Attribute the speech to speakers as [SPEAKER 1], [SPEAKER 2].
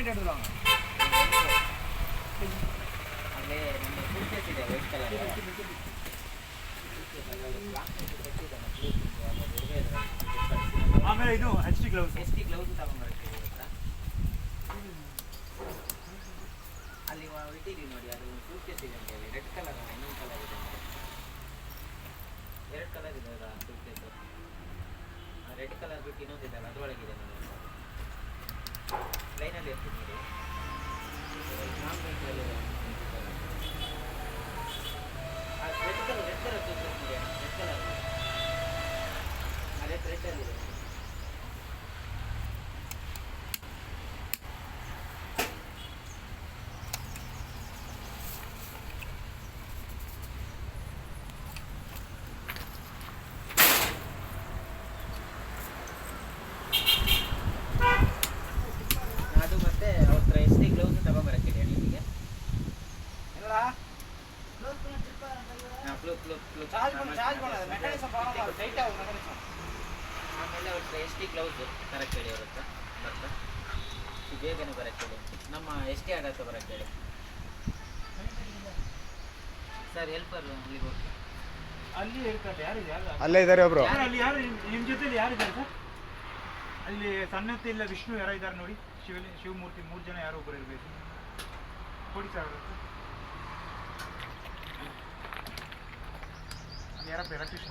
[SPEAKER 1] Metre எடுத்துருவாங்க.
[SPEAKER 2] ಅಲ್ಲೇ ನಮ್ಮ ಸೂಟ್ಕೇಸ್ ಇದೆ ವೈಟ್ ಕಲರ್.
[SPEAKER 1] ಆಮೇಲೆ ಇದು ಎಚ್ ಟಿ ಗ್ಲೌಸ್
[SPEAKER 2] ತಗೊಂಡ್ಬರ್ತೀವಿ ಇವತ್ತ. ಅಲ್ಲಿ ಇಟ್ಟಿದ್ದೀವಿ ನೋಡಿ, ಅದು ಸೂಟ್ಕೇಸ್ ಇದೆ ನೋಡಿ, ಅಲ್ಲಿ ರೆಡ್ ಕಲರ್ ಇನ್ನೊಂದು ಕಲರ್ ಇದೆ ನೋಡಿ, 2 ಕಲರ್ ಇದೆ ಸೂಟ್ಕೇಸು. ರೆಡ್ ಕಲರ್ ಬಿಟ್ಟು ಇನ್ನೊಂದಿದೆ ಅಲ್ಲ, ಅದರೊಳಗಿದೆ ನೋಡಿ, ಲೈನಲ್ಲಿ ಇರ್ತೀವಿ ನೋಡಿ. ರೆಡ್ ಕಲರ್ ಸೂಟ್ಕೇಸ್ ನೋಡಿ, ರೆಡ್ ಕಲರ್ ಅದೇ ರೆಡ್ಡಲ್ಲಿದೆ. ಅದು ಮತ್ತೆ ಅವ್ರ ಎಸ್ ಟಿ ಗ್ಲೌಸ್ ತಗೊಂಬರಕ್ಕೆ ಹೇಳಿ ನಿಮಗೆ. ಆಮೇಲೆ ಅವ್ರ ಎಸ್ ಟಿ ಗ್ಲೌಸ್ ಬರಕ್ಕೆ ಹೇಳಿ ಅವ್ರ ಹತ್ರ ಬರ್ತಾ ಬೇಗನೆ ಬರಕ್ಕೆ ಹೇಳಿ. ನಮ್ಮ ಎಸ್ ಟಿ ಆರ್ ಹತ್ರ ಬರಕ್ಕೆ ಹೇಳಿ ಸರ್. ಹೆಲ್ಪರ್ ಅಲ್ಲಿಗೆ ಹೋಗಿ
[SPEAKER 1] ಅಲ್ಲಿ ಇರ್ತಾರೆ. ಯಾರಿದೆ?
[SPEAKER 3] ಅಲ್ಲೇ ಇದ್ದಾರೆ ಒಬ್ರು.
[SPEAKER 1] ಅಲ್ಲಿ ಯಾರು ನಿಮ್ಮ ಜೊತೆಲಿ ಯಾರಿದ್ದಾರೆ ಸರ್? ಅಲ್ಲಿ ಸನ್ನತಿ ಇಲ್ಲ ವಿಷ್ಣು ಯಾರೋ ಇದ್ದಾರೆ ನೋಡಿ, ಶಿವಮೂರ್ತಿ 3 ಜನ ಯಾರೋ ಒಬ್ಬರು ಇರಬೇಕು. ಕೊಡಿ ಸರ್. ಅಲ್ಲಿ ಯಾರಪ್ಪ ಎಲೆಕ್ಟ್ರಿಷಿಯನ್